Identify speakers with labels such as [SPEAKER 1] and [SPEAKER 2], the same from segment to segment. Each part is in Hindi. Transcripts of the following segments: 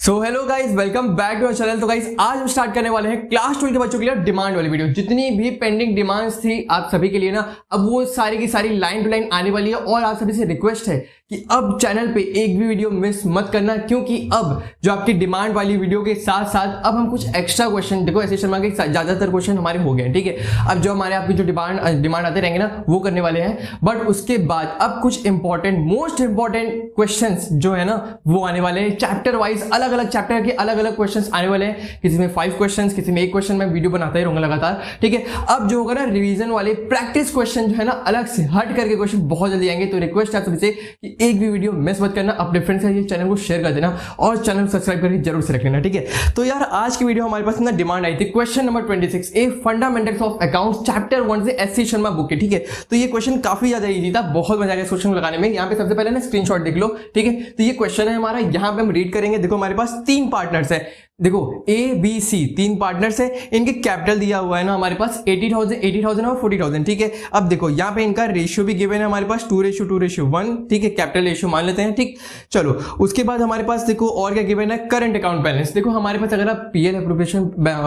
[SPEAKER 1] So hello guys, welcome back to our channel. तो गाइज आज हम स्टार्ट करने वाले हैं क्लास 12 के बच्चों के लिए डिमांड वाली वीडियो। जितनी भी पेंडिंग डिमांड्स थी आप सभी के लिए ना, अब वो सारी की सारी लाइन टू लाइन आने वाली है। और आप सभी से रिक्वेस्ट है कि अब चैनल पे एक भी वीडियो मिस मत करना, क्योंकि अब जो आपकी डिमांड वाली वीडियो के साथ साथ अब हम कुछ एक्स्ट्रा क्वेश्चन, देखो एस शर्मा के ज्यादातर क्वेश्चन हमारे हो गए हैं, ठीक है। अब जो हमारे आपकी जो डिमांड आते रहेंगे ना वो करने वाले हैं, बट उसके बाद अब कुछ इंपॉर्टेंट मोस्ट इंपॉर्टेंट क्वेश्चन जो है ना वो आने वाले हैं। चैप्टर वाइज अलग अलग चैप्टर के अलग अलग क्वेश्चंस आने वाले हैं। किसी में 5 क्वेश्चंस, किसी में 1 क्वेश्चन। मैं वीडियो बनाता ही रहूंगा लगातार, ठीक है। अब जो होगा ना रिवीजन वाले प्रैक्टिस क्वेश्चन जो है ना अलग से हट करके क्वेश्चन बहुत जल्दी आएंगे। तो रिक्वेस्ट है सबसे कि एक भी वीडियो मिस मत करना, अपने फ्रेंड्स के चैनल को शेयर कर देना और चैनल को सब्सक्राइब करके जरूर से रख लेना, ठीक है। तो यार आज की वीडियो हमारे पास ना डिमांड आई थी question number 26 A fundamentals of accounts chapter 1 से एस शर्मा बुक के, ठीक है। तो ये क्वेश्चन काफी ज्यादा इजी था, बहुत मजा आया क्वेश्चन लगाने में। यहाँ पे सबसे पहले ना स्क्रीनशॉट देख लो, ठीक है। तो ये क्वेश्चन है हमारा, यहाँ पे हम रीड करेंगे। देखो हमारे पास 3 पार्टनर्स है, देखो ए बी सी 3 पार्टनर्स है। इनके कैपिटल दिया हुआ है ना हमारे पास 80,000 और 40,000, ठीक है। अब देखो यहाँ पे इनका रेशियो भी गिवन है हमारे पास 2:2:1, ठीक है। कैपिटल रेशियो मान लेते हैं, ठीक। चलो उसके बाद हमारे पास देखो और क्या गिवन है, करंट अकाउंट बैलेंस। देखो हमारे पास अगर आप पीएल एप्रोप्रिएशन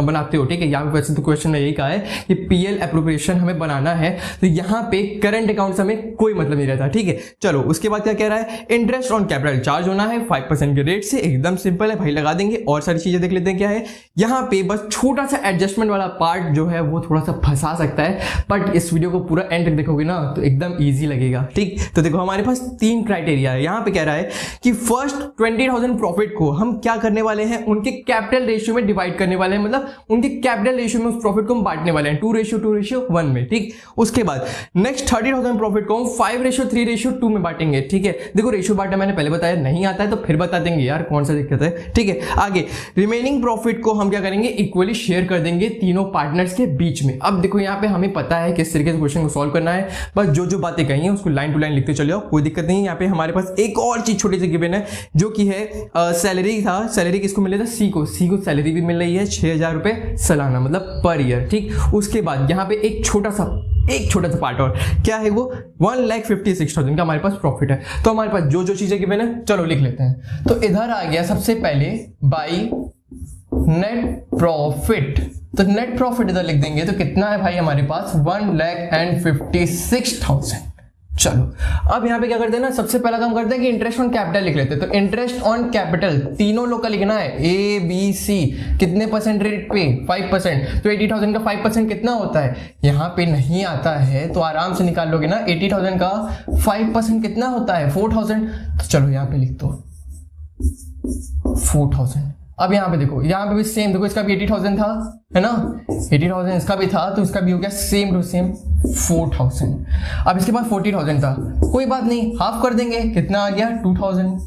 [SPEAKER 1] बनाते हो, ठीक है। यहाँ पे वैसे तो क्वेश्चन में यही कहा है कि पीएल एप्रोप्रिएशन हमें बनाना है, तो यहाँ पे करंट अकाउंट से हमें कोई मतलब नहीं रहता, ठीक है। चलो उसके बाद क्या कह रहा है, इंटरेस्ट ऑन कैपिटल चार्ज होना है 5% के रेट से। एकदम सिंपल है भाई, लगा देंगे। और सारी चीजें देख लेते हैं क्या है यहाँ पे। बस छोटा सा एडजस्टमेंट वाला पार्ट जो है वो थोड़ा सा फंसा सकता है, बट इस वीडियो को पूरा एंड तक देखोगे ना तो एकदम इजी लगेगा, ठीक। तो देखो हमारे पास 3 क्राइटेरिया है। यहाँ पे कह रहा है कि फर्स्ट 20,000 प्रॉफिट को हम क्या करने वाले हैं, उनके कैपिटल रेशियो में डिवाइड करने वाले हैं, मतलब उनके कैपिटल रेशियो में उस प्रॉफिट को हम बांटने वाले हैं 2:2:1 में, ठीक। उसके बाद नेक्स्ट 30,000 प्रॉफिट को हम 5:3:2 में बांटेंगे, ठीक है। देखो रेशियो बांटा मैंने पहले बताया, नहीं आता है तो फिर बता देंगे यार, कौन सा दिक्कत है, ठीक है। आगे रिमेनिंग प्रॉफिट को हम क्या करेंगे, इक्वली शेयर कर देंगे तीनों पार्टनर्स के बीच में। अब देखो यहाँ पे हमें पता है किस तरीके से क्वेश्चन को सॉल्व करना है, बस जो जो बातें कही हैं उसको लाइन टू लाइन लिखते चले जाओ, कोई दिक्कत नहीं है। यहाँ पे हमारे पास एक और चीज छोटी सी गिवन है जो कि है सैलरी था। सैलरी किसको मिल रहा था, सी को सैलरी भी मिल रही है 6,000 रुपए सालाना, मतलब पर ईयर, ठीक। उसके बाद यहाँ पे एक छोटा सा पार्ट और क्या है, वो 1,56,000 का हमारे पास प्रॉफिट है। तो हमारे पास जो जो चीजें गिवन है चलो लिख लेते हैं। तो इधर आ गया सबसे पहले बाई नेट प्रॉफिट। तो नेट प्रॉफिट इधर लिख देंगे तो कितना है भाई हमारे पास 1,56,000। चलो अब यहाँ पे क्या करते हैं ना, सबसे पहला काम करते हैं कि इंटरेस्ट ऑन कैपिटल लिख लेते हैं। तो इंटरेस्ट ऑन कैपिटल तीनों लोग का लिखना है, ए बी सी, कितने परसेंट रेट पे 5%। तो 80,000 का 5% कितना होता है, यहाँ पे नहीं आता है तो आराम से निकाल लोगे ना। 80,000 का 5% कितना होता है 4,000। तो चलो यहाँ पे लिख दो 4,000। अब यहाँ पे देखो, यहाँ पे भी सेम, देखो इसका भी 80,000 था, है ना। 80,000 इसका भी था, तो इसका भी हो गया सेम टू सेम 4,000। अब इसके बाद 40,000 था, कोई बात नहीं, हाफ कर देंगे, कितना आ गया 2,000।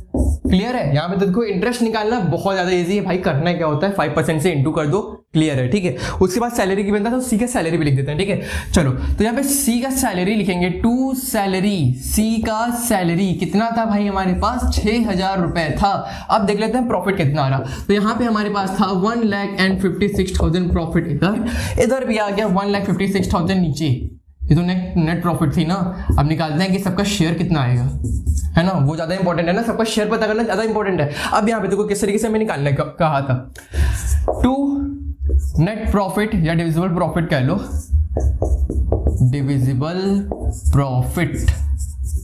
[SPEAKER 1] क्लियर है। यहाँ पे देखो इंटरेस्ट निकालना बहुत ज्यादा इजी है भाई, करना क्या होता है 5% से इंटू कर दो, क्लियर है, ठीक है। उसके बाद सैलरी की बनता है तो सी का सैलरी भी लिख देते हैं, ठीक है। चलो तो यहाँ पे सी का सैलरी लिखेंगे, टू सैलरी, सी का सैलरी कितना था भाई हमारे पास 6,000 रुपए था। अब देख लेते हैं प्रॉफिट कितना आ रहा। तो यहाँ पे हमारे पास था 1,56,000 प्रॉफिट, इधर भी आ गया 1,56,000 नीचे। ये तो नेट प्रॉफिट थी ना। अब निकालते हैं कि सबका शेयर कितना आएगा, है ना, वो ज्यादा इंपॉर्टेंट है ना, सबका शेयर पता करना ज्यादा इंपॉर्टेंट है। अब यहाँ पे देखो किस तरीके से हमें निकालने कहा था, टू नेट प्रॉफिट या डिविजिबल प्रॉफिट कह लो, डिविजिबल प्रॉफिट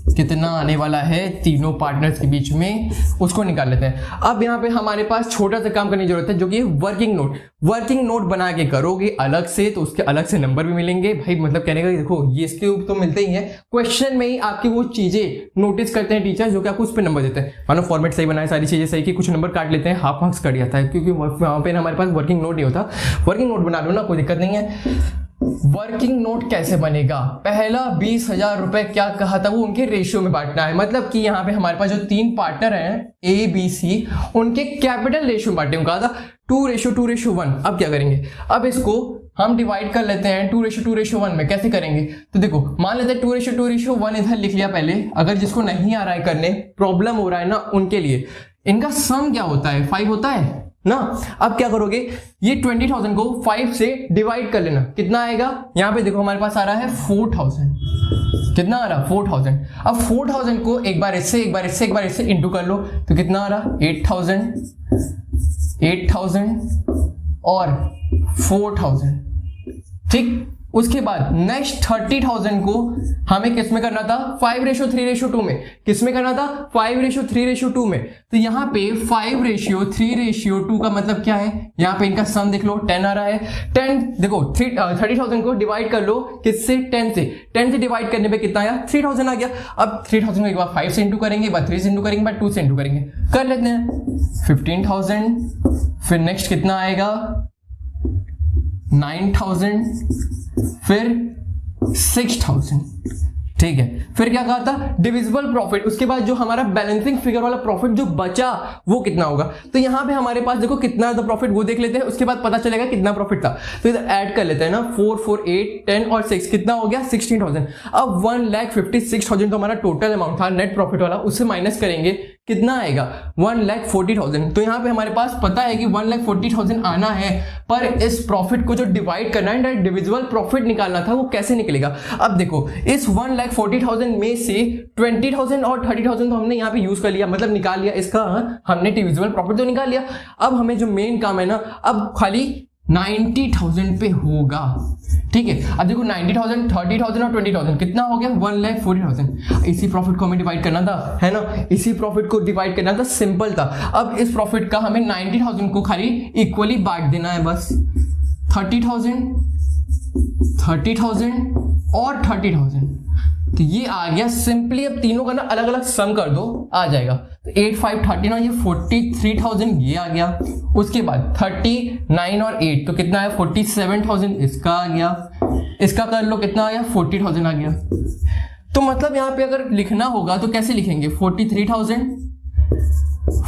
[SPEAKER 1] कितना आने वाला है तीनों पार्टनर्स के बीच में, उसको निकाल लेते हैं। अब यहाँ पे हमारे पास छोटा सा काम करने की जरूरत है जो कि वर्किंग नोट बना के करोगे अलग से तो उसके अलग से नंबर भी मिलेंगे भाई। मतलब कहने का देखो ये इसके ऊपर तो मिलते ही है, क्वेश्चन में ही आपकी वो चीजें नोटिस करते हैं टीचर जो कि आपको उस पर नंबर देते हैं। मानो फॉर्मेट सही बनाए, सारी चीजें सही की, कुछ नंबर काट लेते हैं, हाफ मार्क्स कट जाता है, क्योंकि वहां पे हमारे पास वर्किंग नोट नहीं होता। वर्किंग नोट बना लो ना, कोई दिक्कत नहीं है। वर्किंग नोट कैसे बनेगा, पहला 20,000 रुपए क्या कहा था, वो उनके रेशियो में बांटना है। मतलब कि यहाँ पे हमारे पास जो 3 पार्टनर हैं ए बी सी, उनके कैपिटल रेशियो में बांटे, कहा था 2:2:1। अब क्या करेंगे, अब इसको हम डिवाइड कर लेते हैं 2:2:1 में। कैसे करेंगे, तो देखो मान लेते हैं 2:2:1 इधर लिख लिया पहले। अगर जिसको नहीं आ रहा है करने, प्रॉब्लम हो रहा है ना, उनके लिए इनका सम क्या होता है 5 होता है ना। अब क्या करोगे, ये 20,000 को 5 से डिवाइड कर लेना, कितना आएगा। यहां पे देखो हमारे पास आ रहा है 4,000, कितना आ रहा 4,000। अब 4,000 को एक बार इससे एक बार इससे एक बार इससे इंटू कर लो तो कितना आ रहा 8,000 8,000 और 4,000, ठीक। उसके बाद नेक्स्ट 30,000 को हमें किस में करना था, 5:3:2 में। किस में करना था, 5:3:2 में। तो यहाँ पे 5:3:2 का मतलब क्या है, यहाँ पे इनका सम देख लो, 10 आ रहा है। 10 देखो 30,000 को डिवाइड कर लो किससे, 10 से। 10 से डिवाइड करने पे कितना आया, 3,000 आ गया। अब 3,000 को एक बार 5 से इंटू करेंगे, एक बार 3 से इंटू करेंगे, एक बार 2 से इंटू करेंगे, कर लेते हैं। 15,000, फिर नेक्स्ट कितना आएगा, 9,000, फिर 6,000, ठीक है। फिर क्या कहा था, डिविजिबल प्रॉफिट। उसके बाद जो हमारा बैलेंसिंग फिगर वाला प्रॉफिट जो बचा वो कितना होगा। तो यहां पे हमारे पास देखो कितना था प्रॉफिट, वो देख लेते हैं, उसके बाद पता चलेगा कितना प्रॉफिट था। तो इधर ऐड कर लेते हैं ना, 4, 4, 8, 10 और 6, कितना हो गया, 16,000। अब 1,56,000 तो हमारा टोटल अमाउंट था नेट प्रॉफिट वाला, उससे माइनस करेंगे, कितना आएगा, 1,40,000। तो यहां पे हमारे पास पता है कि 1,40,000 आना है, पर इस प्रॉफिट को जो डिवाइड करना है, डिविजिबल प्रॉफिट निकालना था, वो कैसे निकलेगा। अब देखो इस 1,40,000 में से 20,000 और 30,000 तो हमने यहाँ पे यूज कर लिया, मतलब निकाल लिया, इसका हमने डिविजिबल प्रॉफिट तो निकाल लिया। अब हमें जो मेन काम है ना, अब खाली 90,000 पे होगा, ठीक है। अब देखो 90,000, 30,000 और 20,000 कितना हो गया, 1,40,000। इसी प्रॉफिट को हमें डिवाइड करना था, है ना, इसी प्रॉफिट को डिवाइड करना था, सिंपल था। अब इस प्रॉफिट का हमें 90,000 को खाली इक्वली बांट देना है बस, 30,000, 30,000 और 30,000। तो ये आ गया सिंपली। अब तीनों का ना अलग अलग सम कर दो, आ जाएगा। तो 8, 5, 30 ये 43,000 ये आ गया। उसके बाद 39 और 8 तो कितना है, 47,000 इसका आ गया। इसका कर लो, कितना आया, 40,000 आ गया। तो मतलब यहाँ पे अगर लिखना होगा तो कैसे लिखेंगे, 43,000,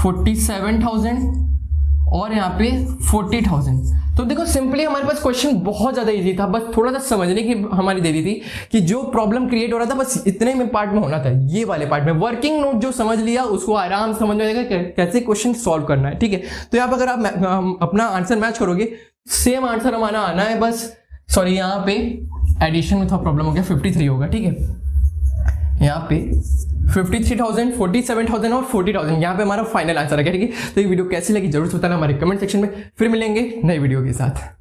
[SPEAKER 1] 47,000 और यहाँ पे 40,000। तो देखो सिंपली हमारे पास क्वेश्चन बहुत ज्यादा इजी था, बस थोड़ा सा समझने की हमारी देरी थी कि जो प्रॉब्लम क्रिएट हो रहा था बस इतने में पार्ट में होना था, ये वाले पार्ट में। वर्किंग नोट जो समझ लिया उसको आराम से समझ में आएगा कैसे क्वेश्चन सॉल्व करना है, ठीक है। तो यहाँ पर अगर आप अपना आंसर मैच करोगे, सेम आंसर हमारा आना है बस। सॉरी यहाँ पे एडिशन में थोड़ा प्रॉब्लम हो गया, 53 होगा, ठीक है। यहाँ पे 53,000, 47,000 और 40,000 यहाँ पे हमारा फाइनल आंसर आ गया, ठीक है। तो ये वीडियो कैसी लगी जरूर बताना हमारे कमेंट सेक्शन में। फिर मिलेंगे नई वीडियो के साथ।